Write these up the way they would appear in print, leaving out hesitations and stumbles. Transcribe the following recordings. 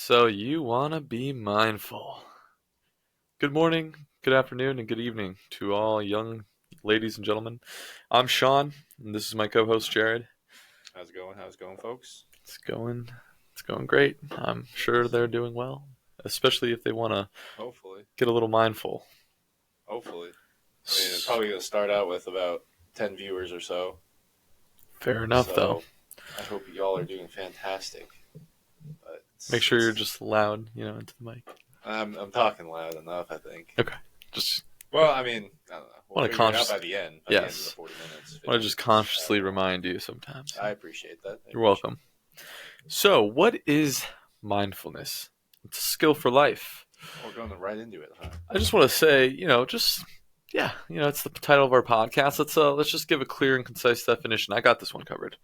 So you want to be mindful. Good morning, good afternoon, and good evening to all young ladies and gentlemen. I'm Shaun, and this is my co-host Jarrod. How's it going? How's it going, folks? It's going, it's going great. I'm sure they're doing well, especially if they want to Hopefully. get a little mindful. Hopefully. I mean, it's probably going to start out with about 10 viewers or so. Fair enough, though. So I hope y'all are doing fantastic. But Make sure you're just loud, into the mic. I'm talking loud enough, I think. Okay, just Well, I mean, I don't know. We'll want to figure it out by the end. By the end of the yes, 40 minutes. want to just consciously remind you sometimes. I appreciate that. You're welcome. So, what is mindfulness? It's a skill for life. We're going right into it, huh? I just want to say, it's the title of our podcast. Let's just give a clear and concise definition. I got this one covered.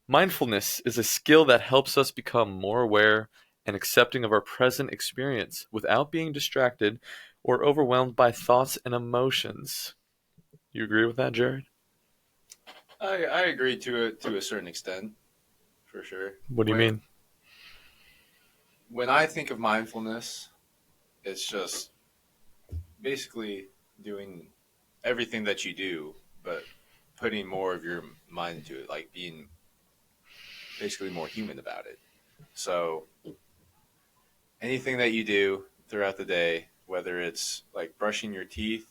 Mindfulness is a skill that helps us become more aware and accepting of our present experience without being distracted or overwhelmed by thoughts and emotions. You agree with that, Jarrod? I agree to a certain extent, for sure. What do you mean? When I think of mindfulness, it's just basically doing everything that you do, but putting more of your mind into it, like being basically more human about it. So anything that you do throughout the day, whether it's like brushing your teeth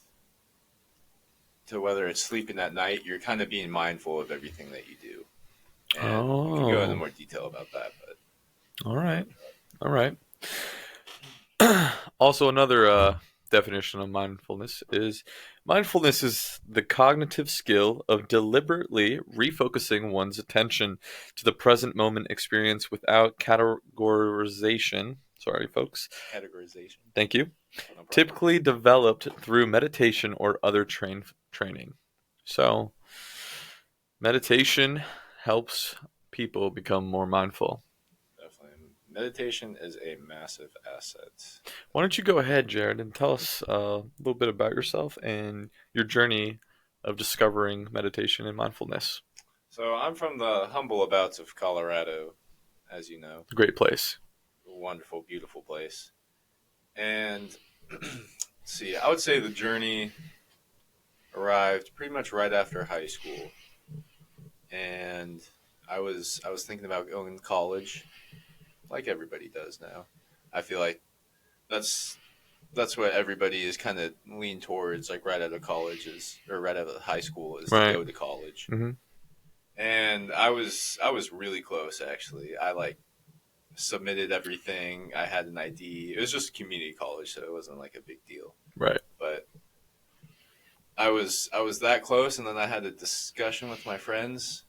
to whether it's sleeping at night, you're kind of being mindful of everything that you do. And we can go into more detail about that. But all right. Also, another definition of mindfulness is the cognitive skill of deliberately refocusing one's attention to the present moment experience without categorization. Sorry, folks. Categorization. Thank you. No, typically developed through meditation or other training. So, meditation helps people become more mindful. Definitely. Meditation is a massive asset. Why don't you go ahead, Jarrod, and tell us a little bit about yourself and your journey of discovering meditation and mindfulness. So I'm from the humble abouts of Colorado, as you know. Great place. Wonderful, beautiful place. And see, I would say the journey arrived pretty much right after high school. And I was thinking about going to college, like everybody does now. I feel like that's what everybody is kind of lean towards, like right out of college or right out of high school is right. to go to college. Mm-hmm. And I was really close actually. I like submitted everything. I had an ID. It was just community college, so it wasn't like a big deal. Right. But I was that close, and then I had a discussion with my friends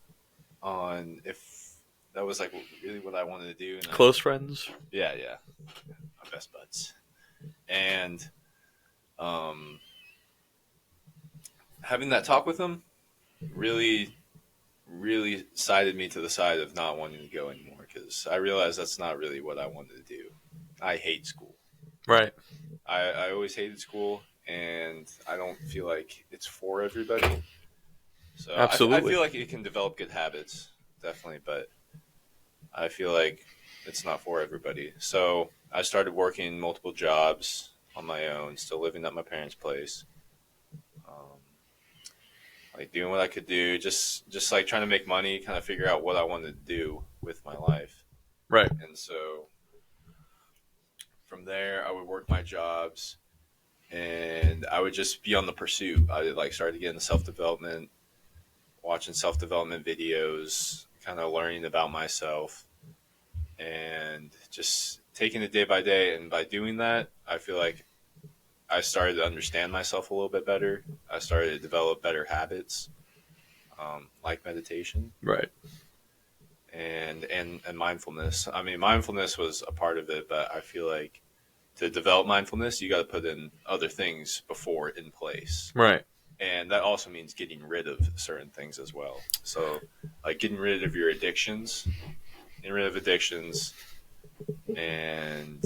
on if that was like really what I wanted to do. And Close friends? Yeah, my best buds. And having that talk with them really sided me to the side of not wanting to go anymore because I realized that's not really what I wanted to do. I hate school. Right. I always hated school, and I don't feel like it's for everybody. So Absolutely. I feel like it can develop good habits, definitely, but I feel like it's not for everybody. So I started working multiple jobs on my own, still living at my parents' place. Like doing what I could do, just like trying to make money, kind of figure out what I wanted to do with my life. Right. And so from there, I would work my jobs, and I would just be on the pursuit. I like started getting self-development, watching self-development videos, kind of learning about myself, and just taking it day by day. And by doing that, I feel like I started to understand myself a little bit better. I started to develop better habits, like meditation. Right. And mindfulness. I mean, mindfulness was a part of it, but I feel like to develop mindfulness, you got to put in other things before in place. Right. And that also means getting rid of certain things as well. So, like getting rid of your addictions, and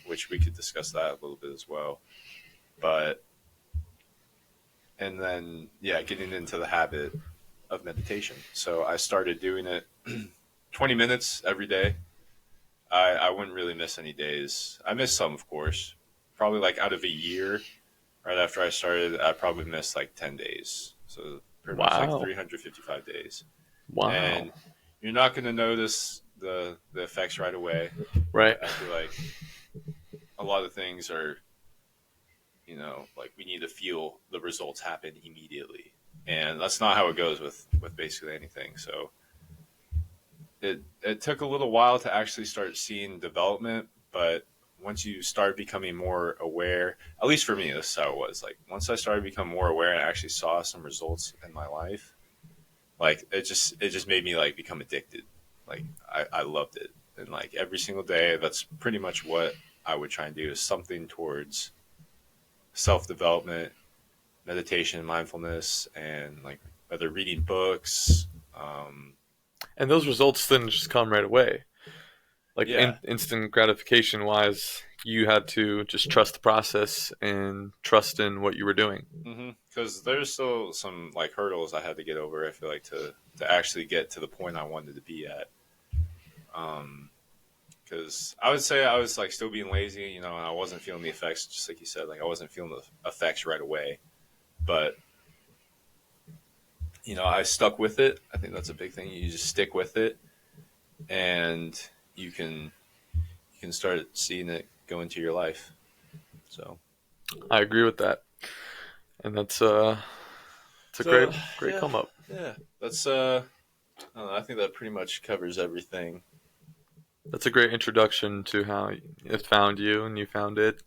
which we could discuss that a little bit as well. And then, getting into the habit of meditation. So I started doing it 20 minutes every day. I wouldn't really miss any days. I missed some, of course. Probably like out of a year, right after I started, I probably missed like 10 days. So pretty much like Wow. 355 days. Wow. And you're not going to notice the effects right away. Right. I feel like a lot of things are, like we need to feel the results happen immediately, and that's not how it goes with basically anything. So it took a little while to actually start seeing development, but once you start becoming more aware, at least for me, this is how it was. Like once I started becoming more aware and I actually saw some results in my life, like it just made me like become addicted. Like I loved it, and like every single day, that's pretty much what I would try and do is something towards self development, meditation, mindfulness, and like whether reading books. And those results didn't just come right away. Like Yeah, instant gratification wise, you had to just trust the process and trust in what you were doing. because there's still some like hurdles I had to get over. I feel like to actually get to the point I wanted to be at. Because I would say I was like still being lazy, and I wasn't feeling the effects, just like you said. Like I wasn't feeling the effects right away, but I stuck with it. I think that's a big thing. You just stick with it, and you can you can start seeing it go into your life. So, I agree with that, and it's a so great yeah, come up. yeah. That's I don't know, I think that pretty much covers everything. That's a great introduction to how it found you and you found it.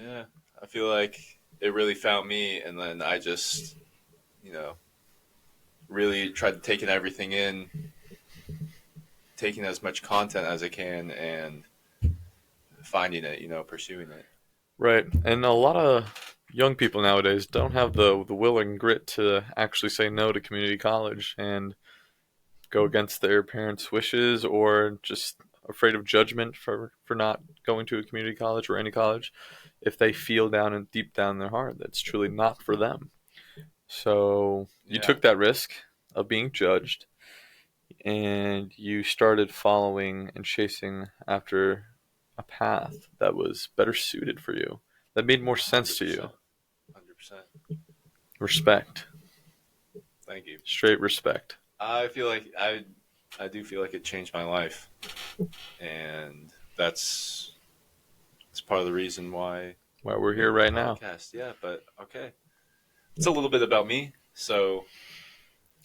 Yeah, I feel like it really found me, and then I just you know really tried taking everything in, taking as much content as I can, and finding it. Pursuing it. Right. And a lot of young people nowadays don't have the will and grit to actually say no to community college and go against their parents' wishes or just afraid of judgment for not going to a community college or any college if they feel down and deep down in their heart that's truly not for them. So you Yeah, took that risk of being judged and you started following and chasing after a path that was better suited for you, that made more sense hundred to you. percent, 100%. Respect. Thank you. Straight respect. I feel like I do feel like it changed my life, and that's part of the reason why Why we're we have here this right now. podcast. Yeah, but okay, it's a little bit about me. So,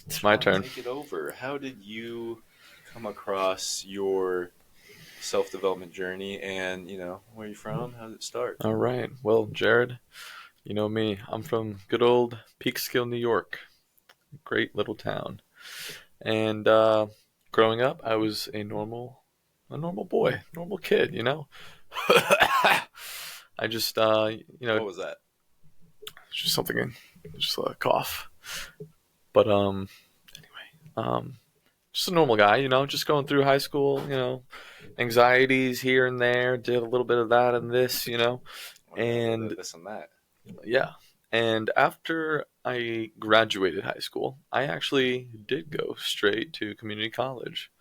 It's my Sean, turn. take it over. How did you come across your self development journey, and where are you from? How did it start? All right. Well, Jared, you know me. I'm from good old Peekskill, New York. Great little town. And growing up, I was a normal boy, normal kid. I just, What was that? just something in, just a cough. But just a normal guy. Just going through high school. Anxieties here and there. Did a little bit of that and this. Yeah, a little bit And of this and that. yeah. And after I graduated high school, I actually did go straight to community college.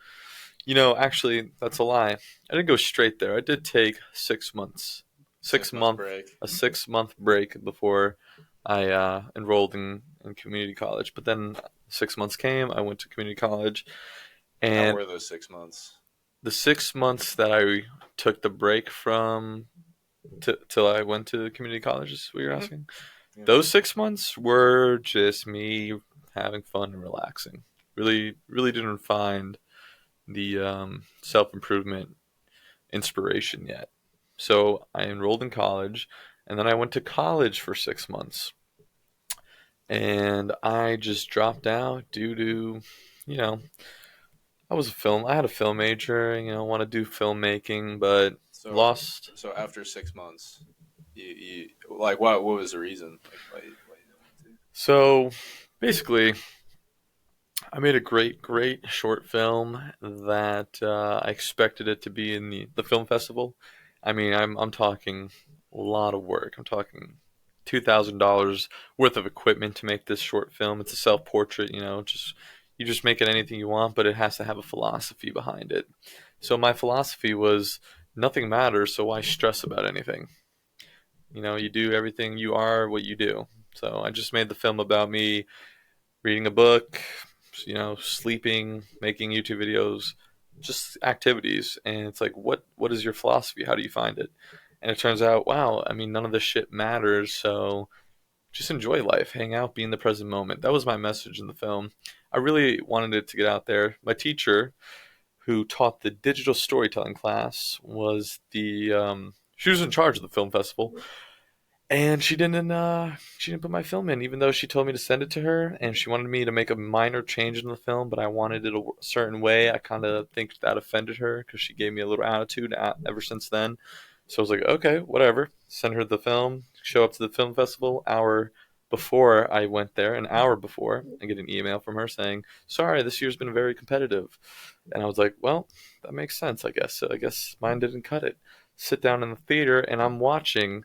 Actually, that's a lie. I didn't go straight there. I did take 6 months, six 6 months month, break. a 6 month break before I enrolled in community college. But then 6 months came. I went to community college, How and were those 6 months? the 6 months that I took the break from till I went to community college is what you're Mm-hmm. asking. Yeah. Those 6 months were just me having fun and relaxing. Really, really didn't find the self improvement inspiration yet. So I enrolled in college, and then I went to college for 6 months, and I just dropped out due to, you know, I had a film major, want to do filmmaking, but So lost. so after 6 months, you like what was the reason? Like why you didn't want to? So basically, I made a great short film that I expected it to be in the film festival. I mean, I'm talking a lot of work. I'm talking $2,000 worth of equipment to make this short film. It's a self portrait, just you just make it anything you want, but it has to have a philosophy behind it. So my philosophy was nothing matters, so why stress about anything? You do everything, you are what you do. So I just made the film about me reading a book, sleeping, making YouTube videos, just activities. And it's like, what is your philosophy? How do you find it? And it turns out, wow, I mean, none of this shit matters. So just enjoy life, hang out, be in the present moment. That was my message in the film. I really wanted it to get out there. My teacher, who taught the digital storytelling class, she was in charge of the film festival, and she didn't put my film in, even though she told me to send it to her, and she wanted me to make a minor change in the film, but I wanted it a certain way. I kind of think that offended her because she gave me a little attitude ever since then. So I was like, okay, whatever. Send her the film. Show up to the film festival. Hour before I went there, an hour before, I get an email from her saying, "Sorry, this year's been very competitive." And I was like, well, that makes sense, I guess. So I guess mine didn't cut it. Sit down in the theater, and I'm watching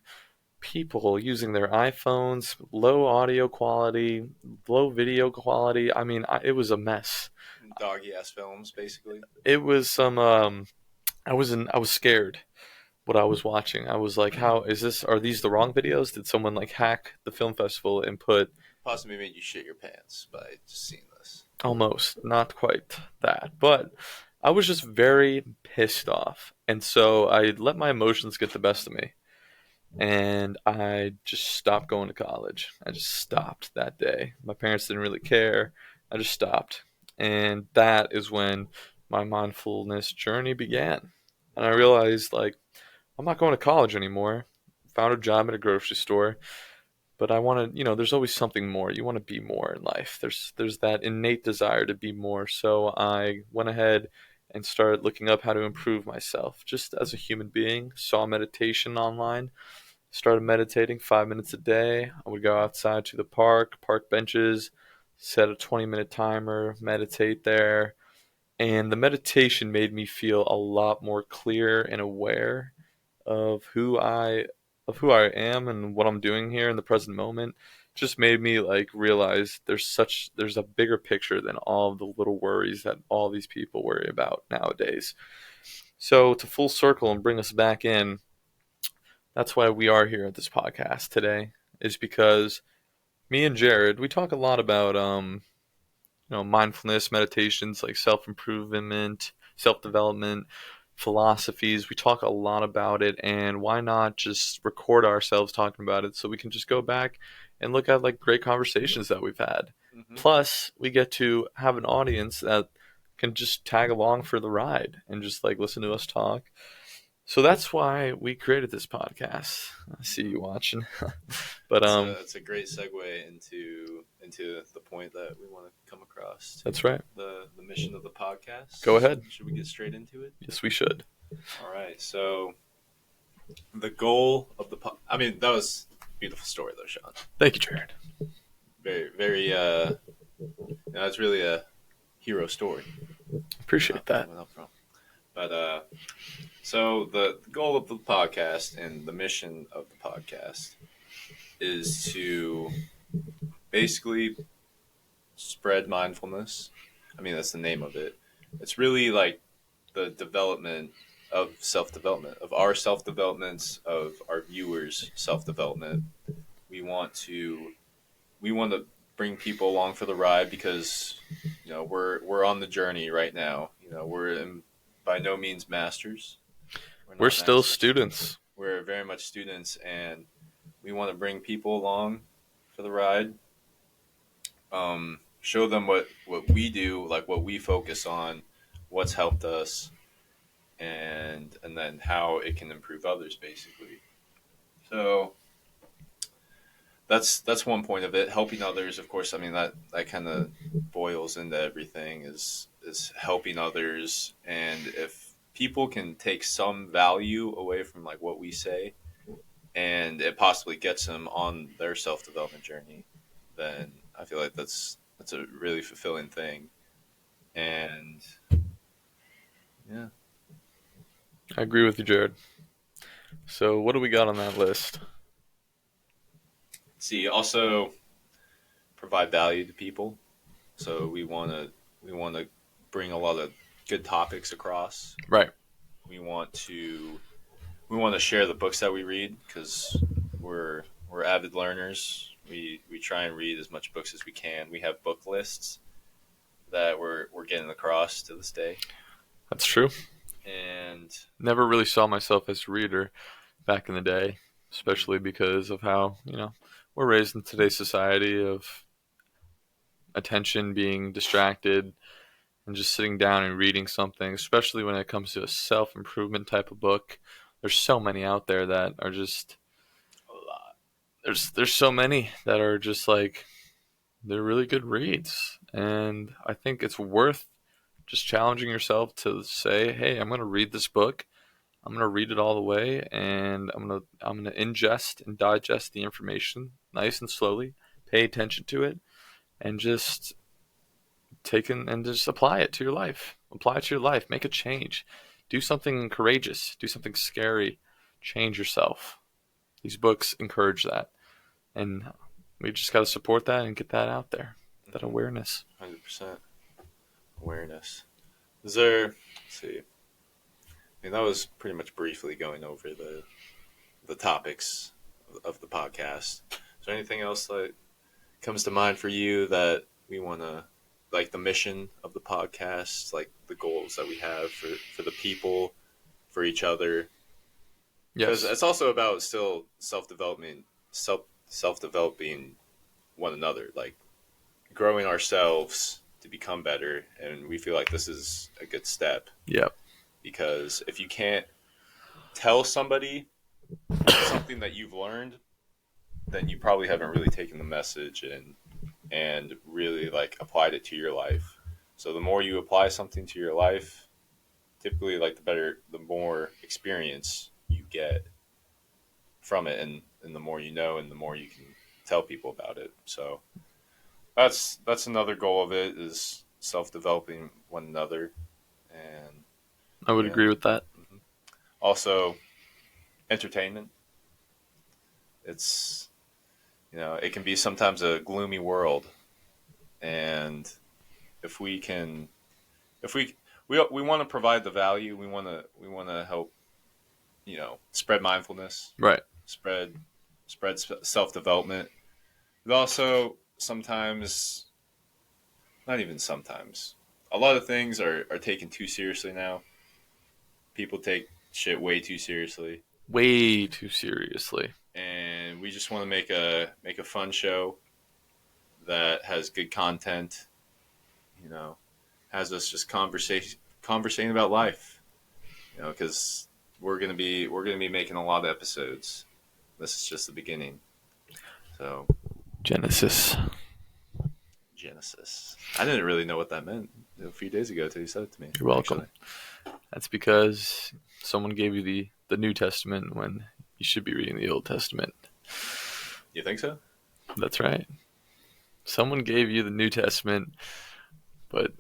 people using their iPhones, low audio quality, low video quality. I mean, it was a mess. Doggy ass films, basically. It was some. I was scared what I was watching. I was like, how is this? Are these the wrong videos? Did someone like hack the film festival and put Possibly made you shit your pants by just seeing this. almost not quite that, but I was just very pissed off, and so I let my emotions get the best of me. And I just stopped going to college. I just stopped that day. My parents didn't really care. I just stopped. And that is when my mindfulness journey began. And I realized, like, I'm not going to college anymore. Found a job at a grocery store, but I want to, there's always something more. You want to be more in life. There's that innate desire to be more. So I went ahead and started looking up how to improve myself just as a human being. Saw meditation online, started meditating 5 minutes a day. I would go outside to the park benches, set a 20-minute timer, meditate there. And the meditation made me feel a lot more clear and aware of who I am and what I'm doing here in the present moment. Just made me like realize there's a bigger picture than all of the little worries that all these people worry about nowadays. So to full circle and bring us back in, that's why we are here at this podcast today, is because me and Jared, we talk a lot about mindfulness, meditations, like self-improvement, self-development, philosophies. We talk a lot about it, and why not just record ourselves talking about it so we can just go back and look at like great conversations that we've had. Mm-hmm. Plus, we get to have an audience that can just tag along for the ride and just like listen to us talk. So that's why we created this podcast. I see you watching. But It's a great segue into the point that we want to come across to that's right. the mission of the podcast. Go ahead. Should we get straight into it? Yes, we should. All right. So the goal of I mean, that was a beautiful story though, Sean. Thank you, Jared. Very, very. It's really a hero story. Appreciate that. Up front. But so the goal of the podcast and the mission of the podcast is to basically spread mindfulness. I mean, that's the name of it. It's really like the development of self-development, of our self-developments, of our viewers' self-development. We want to bring people along for the ride because we're on the journey right now. By no means masters. We're not still masters. students. We're very much students, and we want to bring people along for the ride. Show them what we do, like what we focus on, what's helped us, and then how it can improve others, basically. So that's one point of it. Helping others, of course. I mean that kind of boils into everything. Is helping others, and if people can take some value away from like what we say, and it possibly gets them on their self development journey, then I feel like that's a really fulfilling thing. And yeah. I agree with you, Jared. So what do we got on that list? See, also provide value to people. So we want to We want to bring a lot of good topics across. Right. We want to share the books that we read because we're avid learners. We try and read as much books as we can. We have book lists that we're getting across to this day. That's true. And Never really saw myself as a reader back in the day, mm, especially because of how, we're raised in today's society of attention being distracted and just sitting down and reading something, especially when it comes to a self-improvement type of book. There's so many out there that are just a lot. there's so many that are just like they're really good reads, and I think it's worth just challenging yourself to say, "Hey, I'm going to read this book. I'm going to read it all the way, and I'm going to ingest and digest the information nice and slowly, pay attention to it, and just take it and just apply it to your life. Apply it to your life. Make a change. Do something courageous. Do something scary. Change yourself." These books encourage that, and we just got to support that and get that out there. That Mm-hmm. awareness. 100% awareness. Is there? Let's see. I mean, that was pretty much briefly going over the topics of the podcast. Is there anything else that comes to mind for you that we want to, like the mission of the podcast, like the goals that we have for the people, for each other? Because Yes. it's also about still self developing one another, like growing ourselves to become better. And we feel like this is a good step Yep. because if you can't tell somebody something that you've learned, then you probably haven't really taken the message and really like applied it to your life. So the more you apply something to your life, typically like the more experience you get from it, and the more you know, and the more you can tell people about it. So that's another goal of it is self developing one another, and I would yeah. agree with that. Mhm. Also, entertainment. It's it can be sometimes a gloomy world, and if we can, if we want to provide the value, we want to help spread mindfulness, Right. spread spread self development. But also sometimes, not even sometimes, a lot of things are taken too seriously now. People take shit way too seriously, Way too seriously. and we just want to make a fun show that has good content. You know, has us just conversating about life. Because we're gonna be making a lot of episodes. This is just the beginning. So Genesis. Genesis. I didn't really know what that meant a few days ago until you said it to me. You're welcome. Actually. That's because someone gave you the New Testament when you should be reading the Old Testament. You think so? That's right. Someone gave you the New Testament, but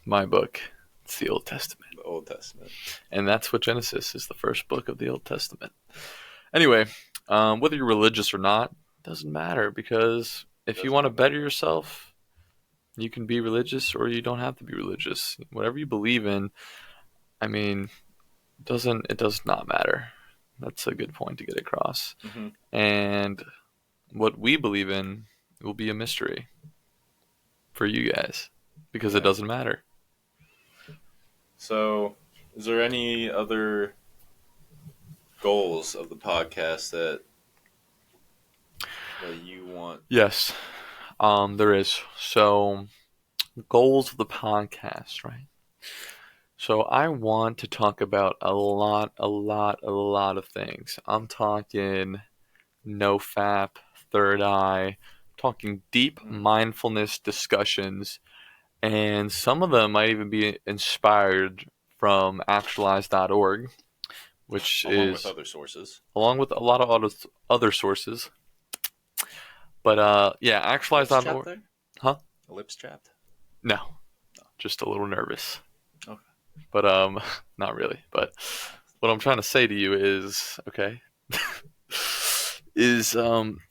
my book, it's the Old Testament. The Old Testament. And that's what Genesis is, the first book of the Old Testament. Anyway, whether you're religious or not, doesn't matter, because if you want to better yourself, you can be religious or you don't have to be religious. Whatever you believe in, I mean, it does not matter. That's a good point to get across. Mm-hmm. And what we believe in will be a mystery for you guys because it doesn't matter. So, is there any other goals of the podcast that you want? Yes, there is. So, goals of the podcast, right? So I want to talk about a lot of things. I'm talking no-fap, third eye, talking deep mindfulness discussions, and some of them might even be inspired from actualize.org, which Along is with other sources. along with a lot of other sources. But yeah, actualize.org. Huh? Lips chapped? No, just a little nervous. Okay. But not really. But what I'm trying to say to you is, okay,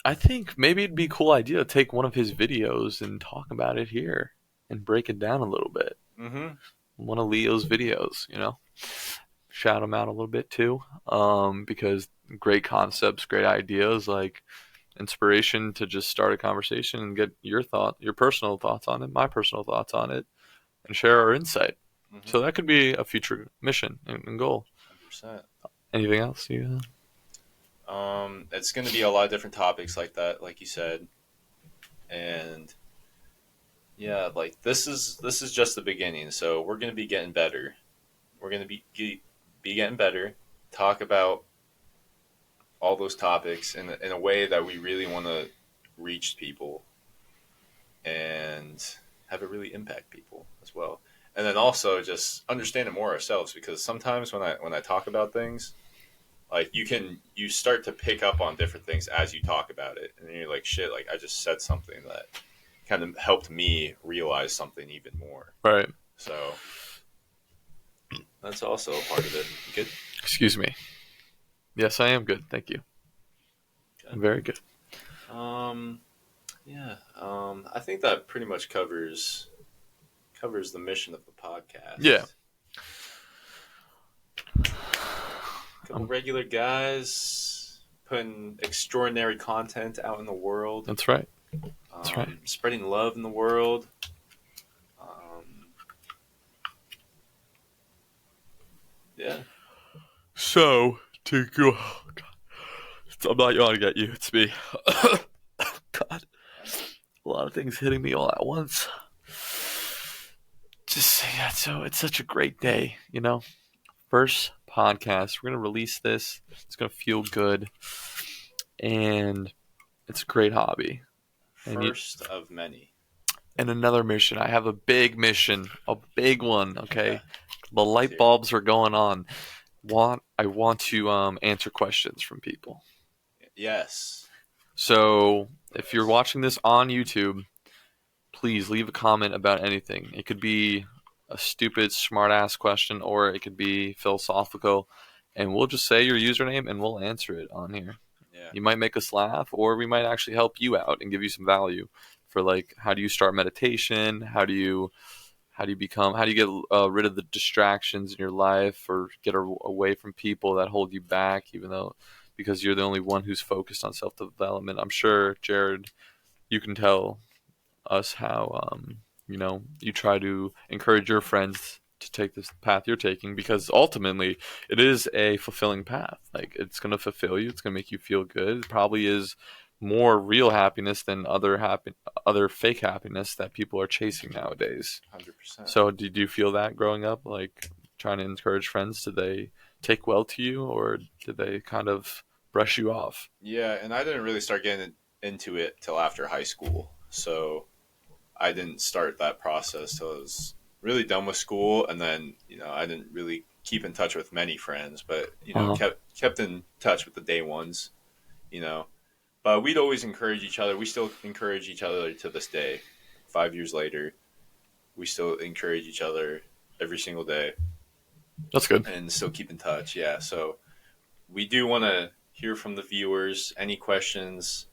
I think maybe it'd be a cool idea to take one of his videos and talk about it here. and break it down a little bit. Mm-hmm. One of Leo's videos, shout him out a little bit too, because great concepts, great ideas, like inspiration to just start a conversation and get your personal thoughts on it, my personal thoughts on it, and share our insight. Mm-hmm. So that could be a future mission and goal. 100%. Anything else? You? It's going to be a lot of different topics like that, like you said, and yeah, like this is just the beginning. So we're going to be getting better. We're going to be getting better. Talk about all those topics in a way that we really want to reach people and have it really impact people as well. And then also just understand it more ourselves, because sometimes when I talk about things, like you start to pick up on different things as you talk about it, and then you're like, shit, like I just said something that kind of helped me realize something even more. Right. So that's also a part of it. Good. Excuse me. Yes, I am good. Thank you. Okay. I'm very good. Um. Yeah. I think that pretty much covers the mission of the Yeah. podcast. A couple Um, regular guys putting extraordinary content out in the world, that's right. That's right. spreading love in the world. Um, yeah. So to go, oh, God. I'm not yawning at you. It's me. God, a lot of things hitting me all at once. Just yeah. So it's such a great day. First podcast. We're gonna release this. It's gonna feel good, and it's a great hobby. And First of many. another mission. I have a big mission, a big one. Okay, the Let's light hear it. bulbs are going on. I want to answer questions from people. Yes. So if you're Yes. watching this on YouTube, please leave a comment about anything. It could be a stupid, smart ass question, or it could be philosophical, and we'll just say your username and we'll answer it on here. Yeah. You might make us laugh, or we might actually help you out and give you some value for like how do you start meditation, how do you get rid of the distractions in your life, or get away from people that hold you back, even though because you're the only one who's focused on self development. I'm sure, Jarrod, you can tell us how you try to encourage your friends to take this path you're taking, because ultimately it is a fulfilling path. Like it's going to fulfill you, it's going to make you feel good. It probably is more real happiness than other fake happiness that people are chasing nowadays. 100%. So did you feel that growing up, like trying to encourage friends? Did they take well to you, or did they kind of brush you off? Yeah, and I didn't really start getting into it till after high school. So I didn't start that process till I was really done with school, and then I didn't really keep in touch with many friends, but Uh-huh. kept in touch with the day ones. You know, but we'd always encourage each other. We still encourage each other to this day. 5 years later, we still encourage each other every single day That's good. and still keep in touch. Yeah, so we do want to hear from the viewers. Any questions,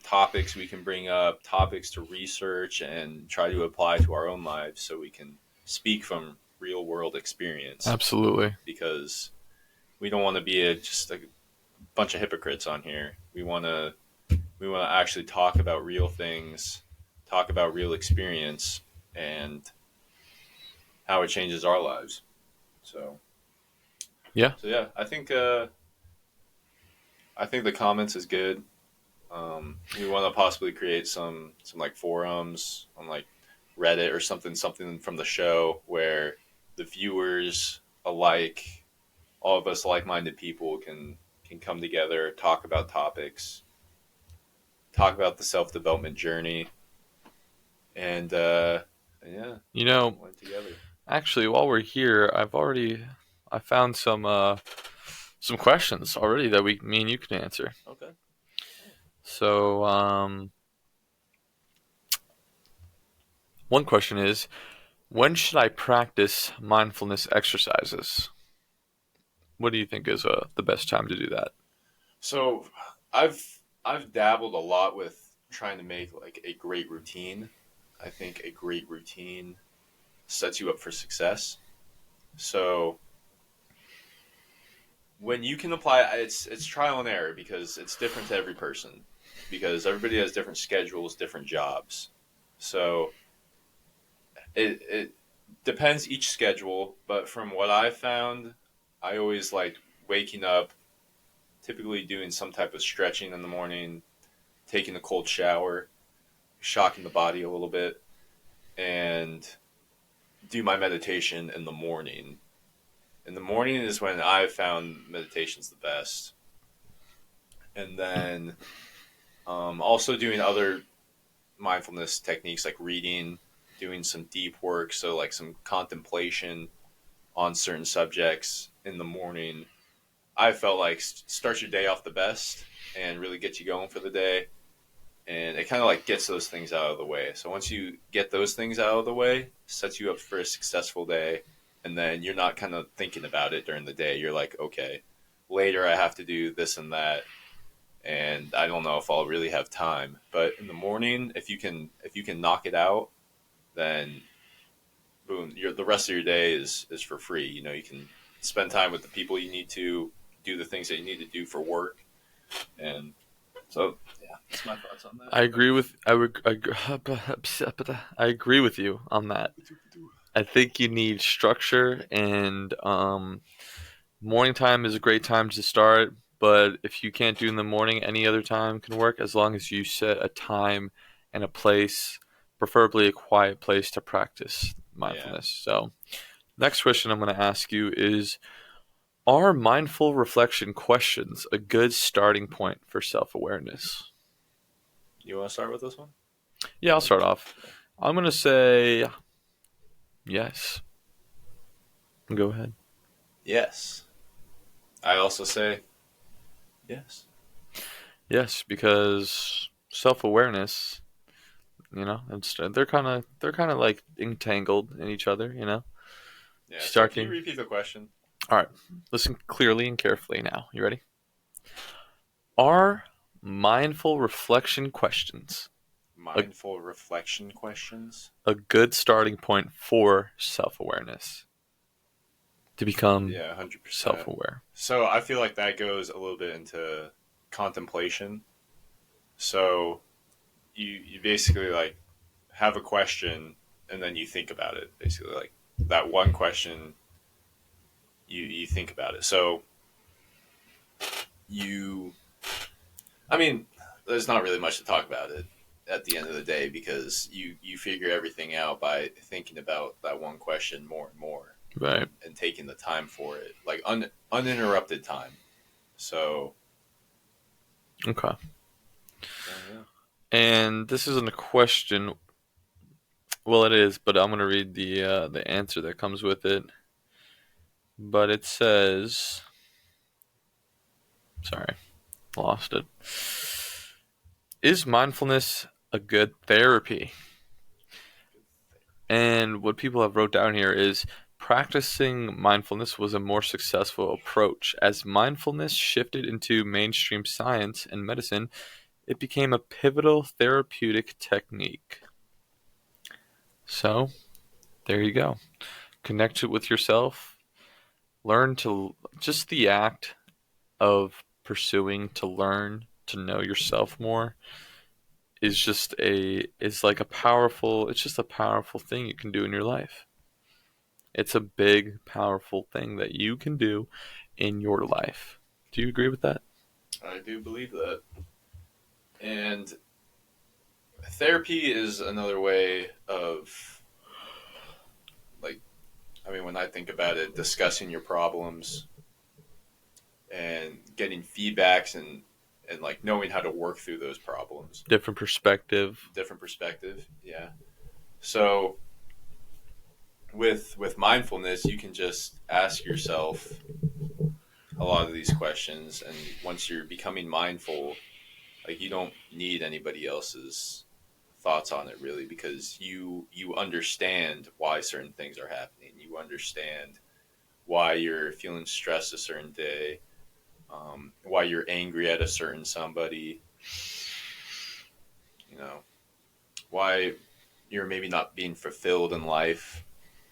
topics we can bring up, topics to research and try to apply to our own lives, so we can speak from real world experience. Absolutely. Because we don't want to be just a bunch of hypocrites on here. We want to actually talk about real things, talk about real experience, and how it changes our lives. So Yeah. yeah, I think the comments is good. We want to possibly create some like forums on like Reddit or something from the show, where the viewers alike, all of us like-minded people can come together, talk about topics, talk about the self-development journey, and yeah, You know, went together. actually, while we're here, I found some questions already that me and you can answer. Okay. So, one question is, when should I practice mindfulness exercises? What do you think is the best time to do that? So I've dabbled a lot with trying to make like a great routine. I think a great routine sets you up for success. So when you can apply, it's trial and error because it's different to every person because everybody has different schedules, different jobs. So it depends each schedule, but from what I found, I always liked waking up, typically doing some type of stretching in the morning, taking a cold shower, shocking the body a little bit, and do my meditation in the morning. In the morning is when I found meditation's the best. And then also doing other mindfulness techniques like reading, doing some deep work, so like some contemplation on certain subjects in the morning. I felt like starts your day off the best and really gets you going for the day. And it kind of like gets those things out of the way. So once you get those things out of the way, sets you up for a successful day. And then you're not kind of thinking about it during the day. You're like, okay, later I have to do this and that, and I don't know if I'll really have time. But in the morning, if you can knock it out, then boom, the rest of your day is for free. You can spend time with the people you need to, do the things that you need to do for work, and so yeah, that's my thoughts on that. I agree with I agree with you on that. I think you need structure, and morning time is a great time to start. But if you can't do in the morning, any other time can work as long as you set a time and a place, preferably a quiet place to practice Yeah, mindfulness. So, next question I'm going to ask you is: are mindful reflection questions a good starting point for self-awareness? you want to start with this one? Yeah, I'll start off. I'm going to say yes. Go ahead. Yes. I also say yes. Yes, because self-awareness, they're kind of like entangled in each other. Yeah. So can you Starting. repeat the question? All right, listen clearly and carefully now. You ready? Are mindful reflection questions a, Mindful reflection questions. a good starting point for self-awareness to become Yeah, 100%. self-aware? So I feel like that goes a little bit into contemplation. So you basically like have a question and then you think about it. Basically, like that one question, you think about it. So you, I mean, there's not really much to talk about it at the end of the day because you figure everything out by thinking about that one question more and more, Right. and taking the time for it, like uninterrupted time. So Okay. yeah. And this isn't a question. Well, it is, but I'm going to read the answer that comes with it. But it says, sorry, lost it. Is mindfulness a good therapy? And what people have wrote down here is practicing mindfulness was a more successful approach. As mindfulness shifted into mainstream science and medicine, it became a pivotal therapeutic technique. So, there you go. Connect it with yourself. Learn to just the act of pursuing to learn to know yourself more is like a powerful it's just a powerful thing you can do in your life. It's a big powerful thing that you can do in your life. Do you agree with that? I do believe that. And therapy is another way of, like, I mean, when I think about it, discussing your problems and getting feedbacks and like knowing how to work through those problems. Different perspective. Different perspective, yeah. So with mindfulness, you can just ask yourself a lot of these questions, and once you're becoming mindful, like you don't need anybody else's thoughts on it really, because you understand why certain things are happening. You understand why you're feeling stressed a certain day, why you're angry at a certain somebody, you know, why you're maybe not being fulfilled in life.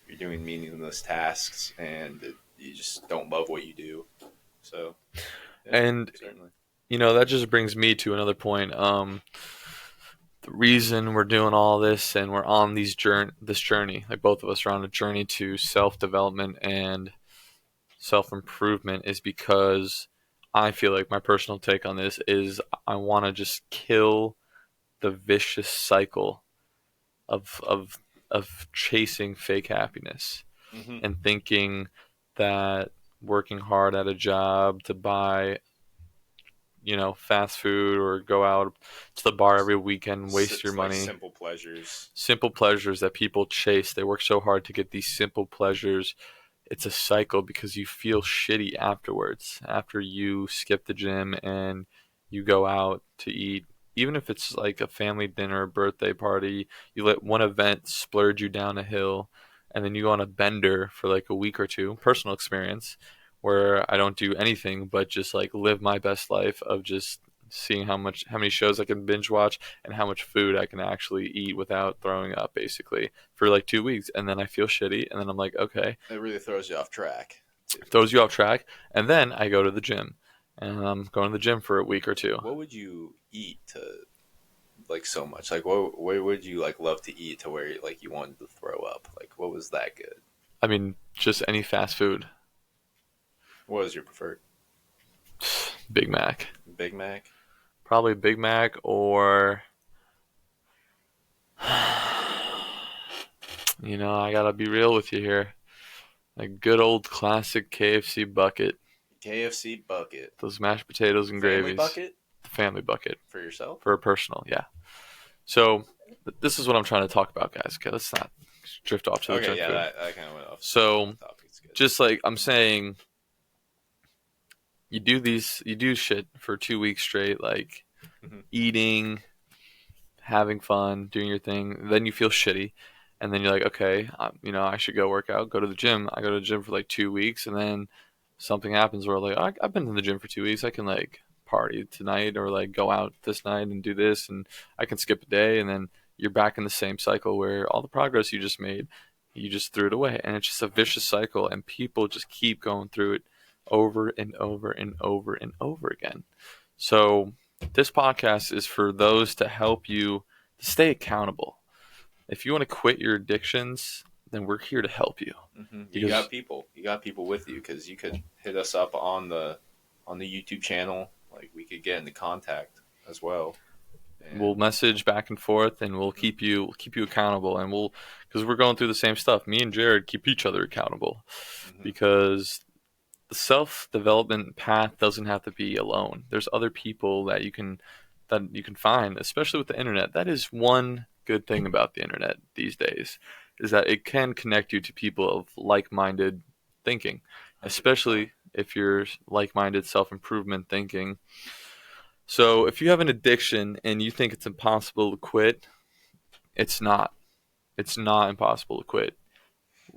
You're doing meaningless tasks, and you just don't love what you do. So, yeah, And certainly. that just brings me to another point. The reason we're doing all this and we're on this journey, like both of us are on a journey to self development and self improvement, is because I feel like my personal take on this is I want to just kill the vicious cycle of chasing fake happiness Mm-hmm. and thinking that working hard at a job to buy fast food or go out to the bar every weekend, waste your It's like money. simple pleasures. Simple pleasures that people chase. They work so hard to get these simple pleasures. It's a cycle because you feel shitty afterwards. After you skip the gym and you go out to eat, even if it's like a family dinner, birthday party, you let one event splurge you down a hill, and then you go on a bender for like a week or two. Personal experience where I don't do anything but just like live my best life of just seeing how many shows I can binge watch and how much food I can actually eat without throwing up, basically for like 2 weeks, and then I feel shitty, and then I'm like, okay, It really throws you off track, too. throws you off track, and then I go to the gym, and I'm going to the gym for a week or two. What would you eat to like so much? Like, what would you like love to eat to where like you wanted to throw up? Like, what was that good? I mean, just any fast food. What was your preferred? Big Mac. Big Mac. Probably Big Mac or I gotta be real with you here. A good old classic KFC bucket. KFC bucket. Those mashed potatoes and Family gravies. bucket The family bucket. for yourself. For a personal, yeah. So, this is what I'm trying to talk about, guys. Okay, let's not drift off to the Okay, junk yeah, food. that kind of went off. So, Topic. It's good. just like I'm saying, you do shit for 2 weeks straight, like Mm-hmm. eating, having fun, doing your thing. Then you feel shitty, and then you're like, okay, I should go work out, go to the gym. I go to the gym for like 2 weeks, and then something happens where like I've been in the gym for 2 weeks. I can like party tonight or like go out this night and do this, and I can skip a day, and then you're back in the same cycle where all the progress you just made, you just threw it away, and it's just a vicious cycle, and people just keep going through it over and over and over and over again. So this podcast is for those to help you stay accountable. If you want to quit your addictions, then we're here to help you. Mm-hmm. Because You got people with you because you could hit us up on the YouTube channel. Like we could get into contact as well. we'll And message back and forth, and we'll keep you accountable, and because we're going through the same stuff. Me and Jared keep each other accountable mm-hmm. because the self development path doesn't have to be alone. There's other people that you can find, especially with the internet. That is one good thing about the internet these days, is that it can connect you to people of like-minded thinking, 100%. especially if you're like-minded self-improvement thinking. So if you have an addiction and you think it's impossible to quit, it's not. It's not impossible to quit.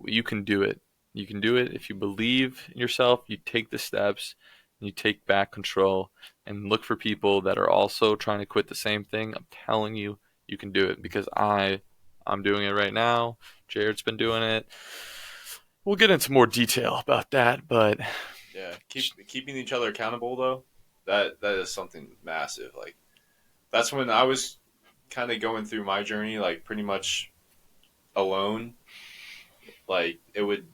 You can do it. You can do it if you believe in yourself, you take the steps, and you take back control and look for people that are also trying to quit the same thing. I'm telling you, you can do it because I'm doing it right now. Jared's been doing it. We'll get into more detail about that, but Yeah, keeping each other accountable though. That is something massive. Like that's when I was kind of going through my journey, like pretty much alone. Like it would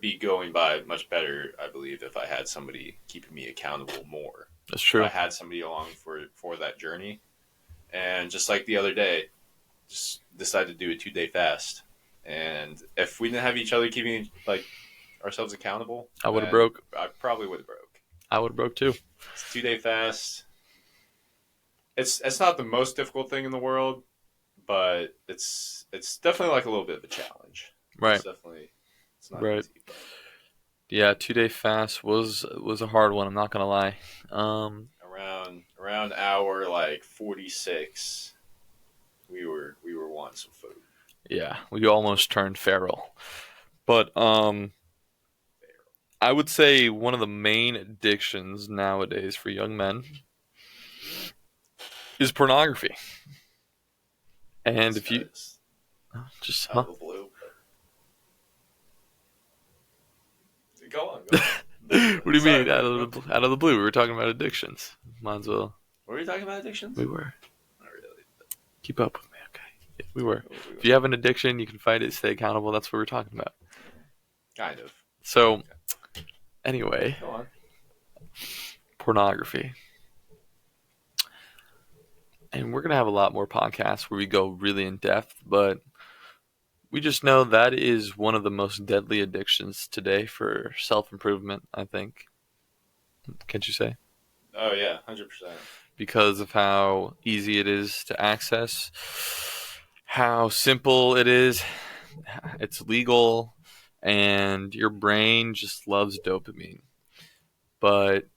be going by much better, I believe, if I had somebody keeping me accountable more. that's If I true. had somebody along for that journey, and just like the other day, just decided to do a 2 day fast. And if we didn't have each other keeping like ourselves accountable, I would have then broke. I probably would have broke. I would have broke too. It's a 2 day fast. It's not the most difficult thing in the world, but it's definitely like a little bit of a challenge. Right. It's not Right. easy. But Yeah, 2 day fast was a hard one. I'm not gonna lie. around hour like 46, we were wanting some food. Yeah, we almost turned feral. But I would say one of the main addictions nowadays for young men is pornography. And Yes, if you guys. Just, out huh? of the blue. Go on, go What do on. you Sorry mean for interrupting you. out of the blue? We were talking about addictions. Might as well. Were we talking about addictions? We were. Not really. Keep up with me, okay? Yeah, we were. What were we If you going? have an addiction, you can fight it, stay accountable. That's what we're talking about. Kind of. So, Okay. anyway, Go on. pornography. And we're going to have a lot more podcasts where we go really in depth, but we just know that is one of the most deadly addictions today for self improvement, I think. Can't you say? Oh yeah, 100%. Because of how easy it is to access, how simple it is, it's legal, and your brain just loves dopamine. But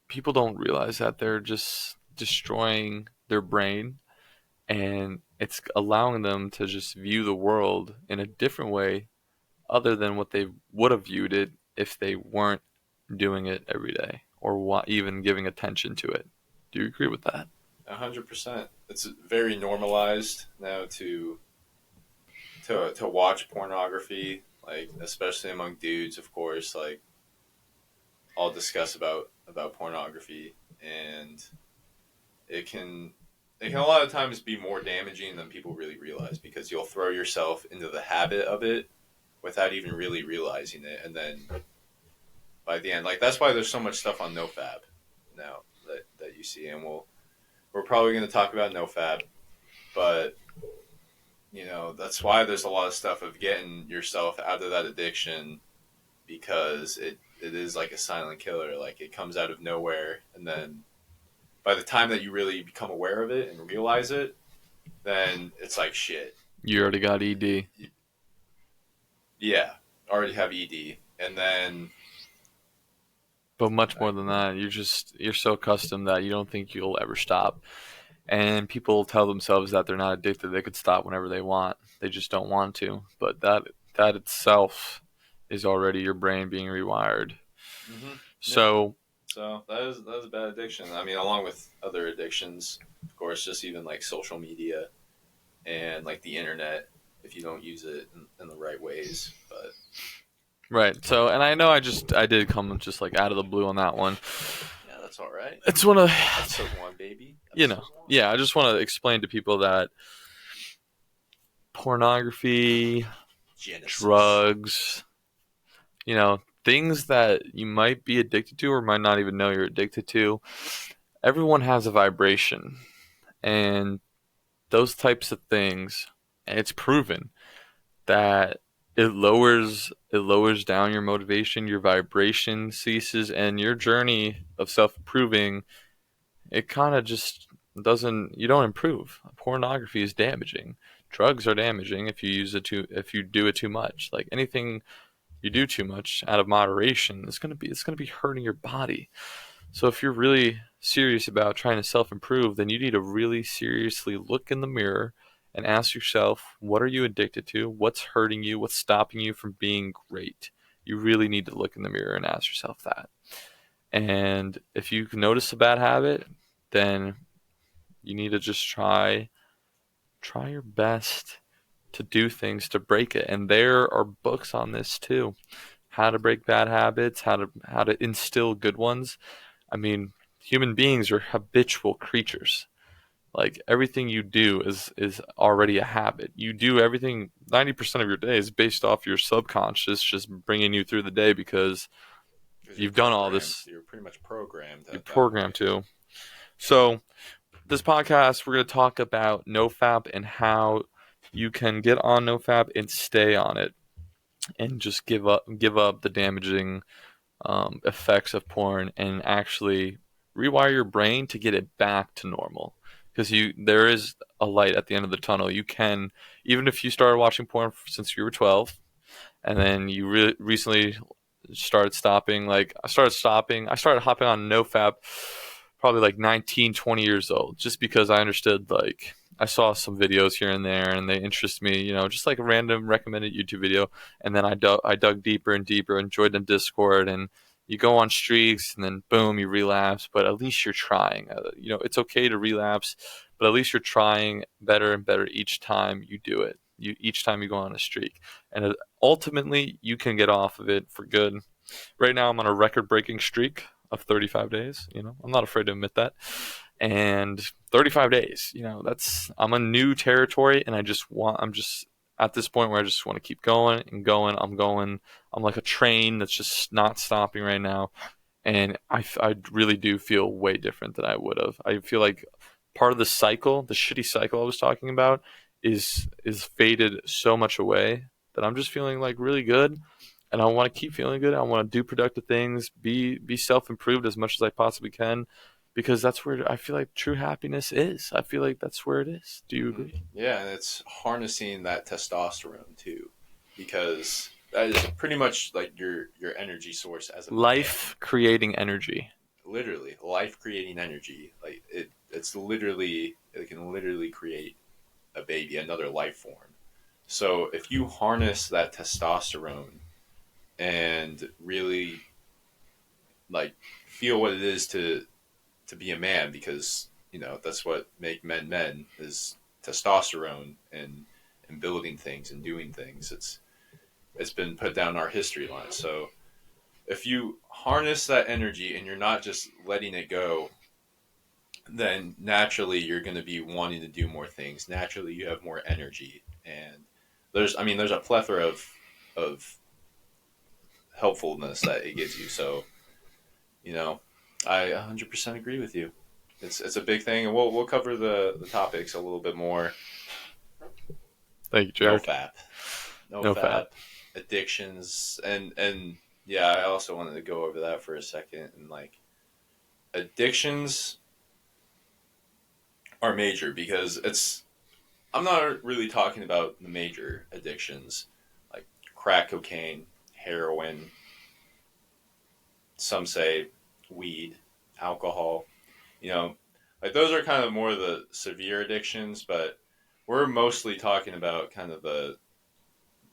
people don't realize that they're just destroying their brain, and it's allowing them to just view the world in a different way other than what they would have viewed it if they weren't doing it every day or even giving attention to it. Do you agree with that? 100%. It's very normalized now to watch pornography, like especially among dudes, of course. Like I'll discuss about pornography, and it can it can a lot of times be more damaging than people really realize because you'll throw yourself into the habit of it without even really realizing it, and then by the end, like that's why there's so much stuff on NoFab now that you see, and we're probably going to talk about NoFab, but that's why there's a lot of stuff of getting yourself out of that addiction because it is like a silent killer. Like it comes out of nowhere, and then by the time that you really become aware of it and realize it, then it's like shit. You already got ED. Yeah, already have ED, and then But much more I, than that, you're so accustomed that you don't think you'll ever stop. And people tell themselves that they're not addicted, they could stop whenever they want. They just don't want to. But that itself is already your brain being rewired. mm-hmm, yeah. So, So that is a bad addiction. I mean, along with other addictions, of course, just even like social media and like the internet, if you don't use it in the right ways. But right. So, and I know I did come just like out of the blue on that one. yeah, that's all right. It's one of Episode 1, baby. you know, Episode 1. yeah, I just want to explain to people that pornography, Genesis. drugs, things that you might be addicted to or might not even know you're addicted to, everyone has a vibration. And those types of things, and it's proven that it lowers down your motivation, your vibration ceases, and your journey of self-improving, it kind of just doesn't you don't improve. Pornography is damaging. Drugs are damaging if you do it too much. Like anything you do too much out of moderation, it's gonna be hurting your body. So if you're really serious about trying to self-improve, then you need to really seriously look in the mirror and ask yourself, what are you addicted to? What's hurting you? What's stopping you from being great? You really need to look in the mirror and ask yourself that. And if you notice a bad habit, then you need to just try your best to do things to break it. And there are books on this too. How to break bad habits, how to instill good ones. I mean, human beings are habitual creatures. Like everything you do is already a habit. You do everything 90% of your day is based off your subconscious just bringing you through the day because Because you're you've done all programmed. this. You're pretty much programmed You're at that programmed point. to. So, this podcast we're going to talk about NoFap and how you can get on NoFap and stay on it and just give up the damaging effects of porn and actually rewire your brain to get it back to normal. Because there is a light at the end of the tunnel. You can, even if you started watching porn since you were 12, and then you recently started stopping. Like I started hopping on NoFap probably like 19, 20 years old, just because I understood, like, I saw some videos here and there and they interest me, just like a random recommended YouTube video. And then I dug deeper and deeper and joined the Discord, and you go on streaks and then boom, you relapse. But at least you're trying. It's okay to relapse, but at least you're trying better and better each time you do it. each time you go on a streak, and ultimately you can get off of it for good. Right now, I'm on a record-breaking streak of 35 days. I'm not afraid to admit that. And 35 days, I'm a new territory, and I'm just at this point where I just want to keep going and going. I'm like a train that's just not stopping right now. And I really do feel way different than I would have. I feel like part of the cycle, the shitty cycle I was talking about, is faded so much away that I'm just feeling like really good, and I want to keep feeling good. I want to do productive things, be self improved as much as I possibly can, because that's where I feel like true happiness is. I feel like that's where it is. Do you Hmm. agree? Yeah, and it's harnessing that testosterone too, because that is pretty much like your energy source as a man. Life creating energy. Literally, life creating energy. Like it's literally it can literally create a baby, another life form. So if you harness that testosterone and really like feel what it is to be a man, because that's what make men men is testosterone and building things and doing things. It's been put down our history line. So if you harness that energy and you're not just letting it go, then naturally you're going to be wanting to do more things. Naturally, you have more energy, and there's a plethora of helpfulness that it gives you. So you know, I 100% agree with you. It's a big thing, and we'll cover the topics a little bit more. Thank you, No Jared. fap, no No fap. fap, addictions, and yeah, I also wanted to go over that for a second. And like addictions are major because it's. I'm not really talking about the major addictions like crack cocaine, heroin. Some say weed, alcohol. You know, like those are kind of more of the severe addictions, but we're mostly talking about kind of the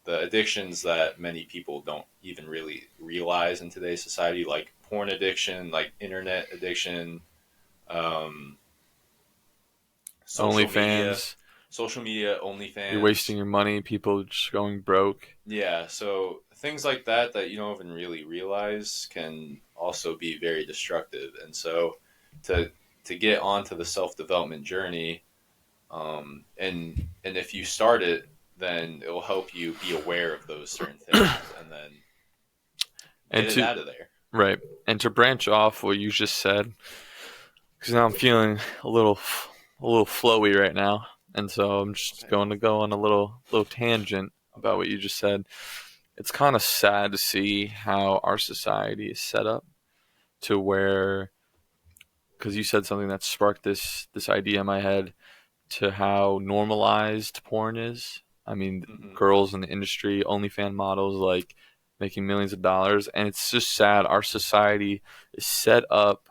addictions that many people don't even really realize in today's society, like porn addiction, like internet addiction, um, social media, OnlyFans. social media, You're OnlyFans. wasting your money. People just going broke. Yeah, so things like that you don't even really realize can also be very destructive. And so to to get onto the self development journey, and if you start it, then it will help you be aware of those certain things and then And get it to out of there. right, and to branch off what you just said, because now I'm feeling a little flowy right now, and so I'm just Okay. going to go on a little tangent about Okay. what you just said. It's kind of sad to see how our society is set up to where, because you said something that sparked this idea in my head, to how normalized porn is. I mean, Hmm. girls in the industry, OnlyFans models, like making millions of dollars, and it's just sad. Our society is set up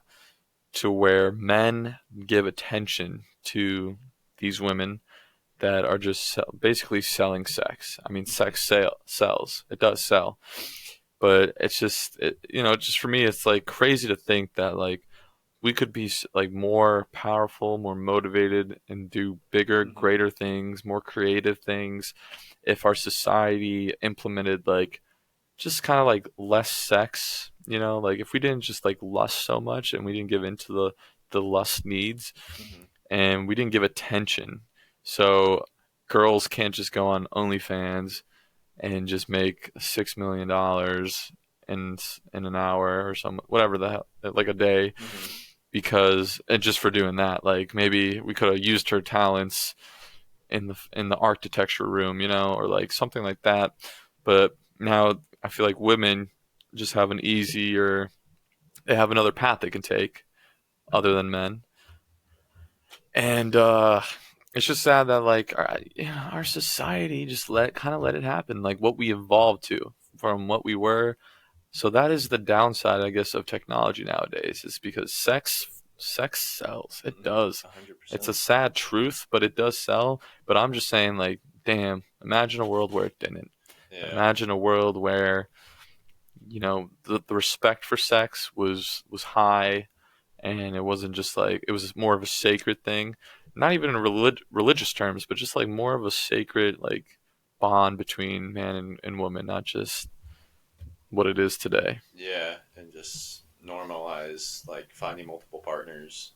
to where men give attention to these women that are just basically selling sex. I mean, Hmm. sex sells. It does sell, but it's just just for me, it's like crazy to think that like we could be like more powerful, more motivated, and do bigger, Hmm. greater things, more creative things if our society implemented like just kind of like less sex, like if we didn't just like lust so much and we didn't give into the lust needs Hmm. and we didn't give attention. So girls can't just go on OnlyFans and just make $6 million in an hour or some whatever the hell, like a day, Hmm. because and just for doing that, like maybe we could have used her talents in the architecture room, or like something like that. But now I feel like women just have an easier, they have another path they can take other than men, and it's just sad that like our society just let it happen, like what we evolved to from what we were. So that is the downside, I guess, of technology nowadays, is because sex sells. It Hmm. does. It's a 100%. sad truth, but it does sell. But I'm just saying, like, damn, imagine a world where it didn't. Yeah. Imagine a world where, the respect for sex was high, and it wasn't just like it was more of a sacred thing. Not even in religious terms, but just like more of a sacred, like bond between man and woman, not just what it is today. Yeah, and just normalize like finding multiple partners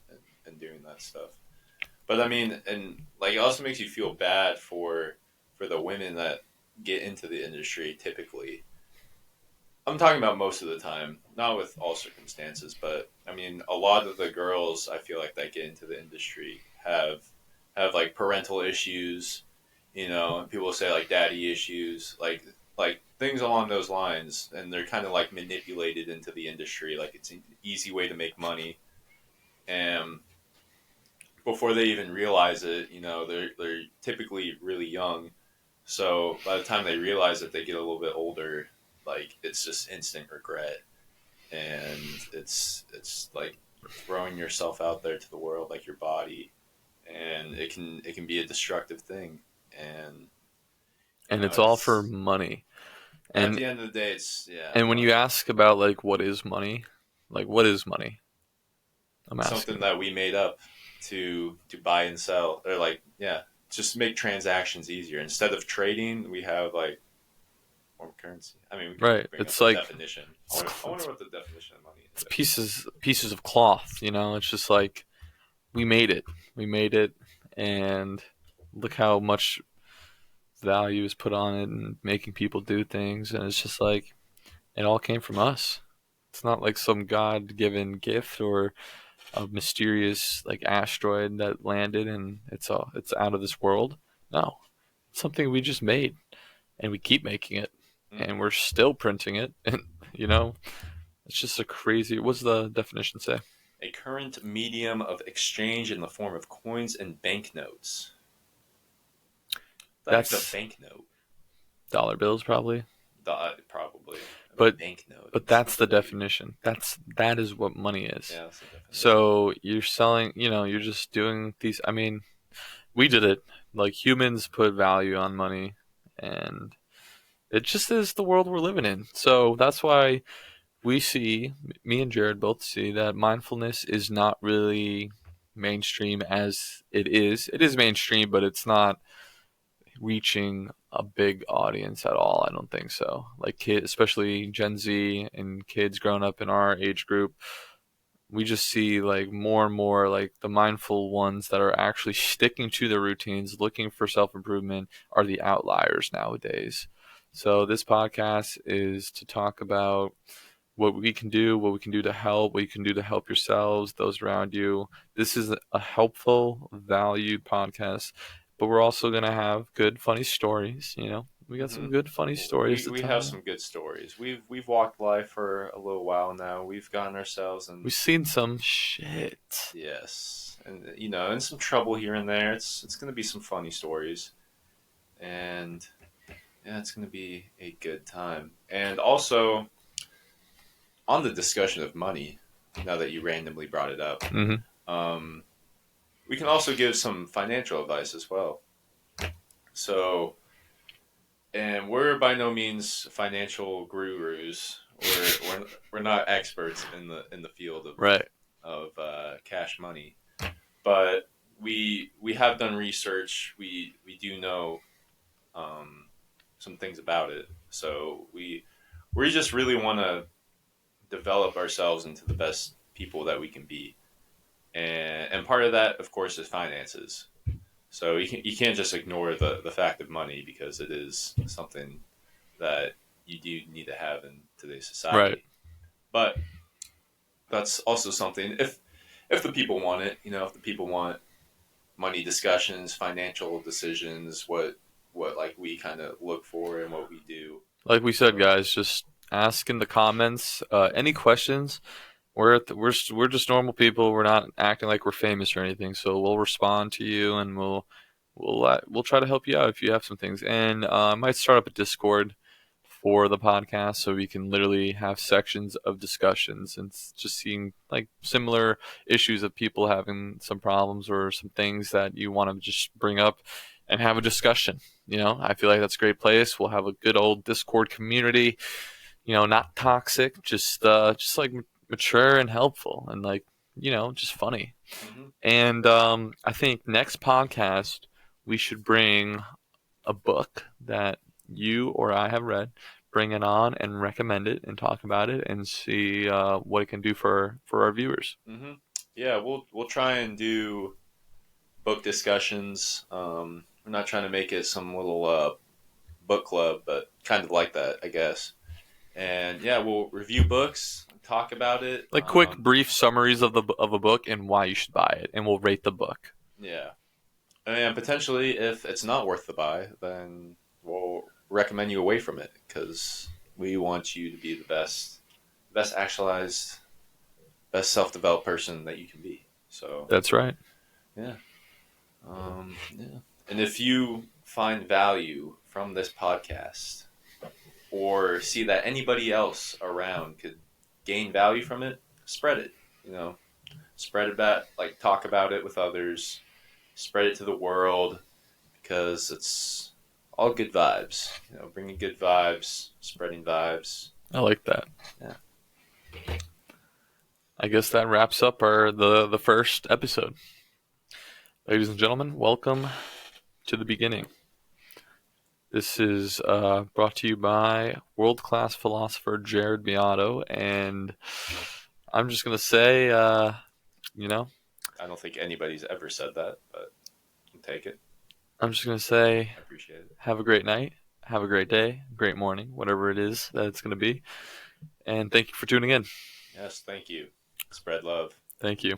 and doing that stuff. But I mean, and like it also makes you feel bad for the women that get into the industry typically. I'm talking about most of the time, not with all circumstances, but I mean, a lot of the girls I feel like that get into the industry have like parental issues, and people say like daddy issues, like things along those lines, and they're kind of like manipulated into the industry, like it's an easy way to make money, and before they even realize it, they're typically really young. So by the time they realize it, they get a little bit older. Like it's just instant regret, and it's like throwing yourself out there to the world, like your body, and it can be a destructive thing. And And it's all for it's money. at And the end of the day, it's and when you money, ask about like what is money, like what is money? I'm something asking. that we made up to buy and sell, or like just make transactions easier. Instead of trading, we have like form of currency. I mean, we could Right. bring up It's the like definition. I it's, wonder, I wonder it's, what the definition of money it's is. pieces of cloth, you know? It's just like we made it. We made it and look how much value is put on it and making people do things, and it's just like it all came from us. It's not like some god-given gift or a mysterious like asteroid that landed and it's out of this world. No, it's something we just made and we keep making it and Mm-hmm. we're still printing it. And you know, it's just a crazy. What's the definition say? A current medium of exchange in the form of coins and banknotes. The heck's a That's banknote? dollar bills probably, Probably a but banknote. but That that's sounds the weird. definition. That is what money is. Yeah, that's the definition. So you're selling, you're just doing these. I mean, we did it. Like humans put value on money, and it just is the world we're living in. So that's why we see, me and Jared both see that mindfulness is not really mainstream as it is. It is mainstream, but it's not reaching a big audience at all. I don't think so. Like kids, especially Gen Z and kids growing up in our age group, we just see like more and more like the mindful ones that are actually sticking to their routines, looking for self improvement, are the outliers nowadays. So this podcast is to talk about what we can do to help, what you can do to help yourselves, those around you. This is a helpful, valued podcast, but we're also gonna have good, funny stories. We got Mm-hmm. some good, funny stories to We have tell. some good stories. We've walked life for a little while now. We've gotten ourselves in, We've seen some shit. yes, and in some trouble here and there. It's going to be some funny stories, and yeah, it's going to be a good time. And also on the discussion of money, now that you randomly brought it up, Hmm. um, we can also give some financial advice as well. So, and we're by no means financial gurus. We're not experts in the field Right. of cash money, but we have done research. We do know um, some things about it. So we just really want to develop ourselves into the best people that we can be, and part of that, of course, is finances. So you can't just ignore the fact of money because it is something that you do need to have in today's Right. society. But that's also something if the people want it, if the people want money discussions, financial decisions, what like we kind of look for and what we do. Like we said, So guys, just ask in the comments any questions. We're just normal people. We're not acting like we're famous or anything. So we'll respond to you, and we'll try to help you out if you have some things. And I might start up a Discord for the podcast so we can literally have sections of discussions and just seeing like similar issues of people having some problems or some things that you want to just bring up and have a discussion. I feel like that's a great place. We'll have a good old Discord community, not toxic, just like mature and helpful and like, just funny. hmm And I think next podcast we should bring a book that you or I have read, bring it on and recommend it and talk about it and see what it can do for our viewers. Hmm. Yeah, we'll try and do book discussions. We're not trying to make it some little book club, but kind of like that, I guess. And yeah, we'll review books, talk about it. Like quick, brief summaries of a book and why you should buy it, and we'll rate the book. Yeah, and potentially, if it's not worth the buy, then we'll recommend you away from it because we want you to be the best actualized, best self-developed person that you can be. So That's right. yeah, yeah. And if you find value from this podcast, or see that anybody else around could gain value from it, spread it. You know, spread it about, like talk about it with others, spread it to the world because it's all good vibes. You know, bringing good vibes, spreading vibes. I like that. Yeah. I guess that wraps up the first episode. Ladies and gentlemen, welcome to the beginning. This is brought to you by world-class philosopher Jared Beato, and I'm just gonna say, you know, I don't think anybody's ever said that, but I'll take it. I'm just gonna say, I appreciate it. have a great night, have a great day, great morning, whatever it is that it's gonna be, and thank you for tuning in. Yes, thank you. Spread love. Thank you.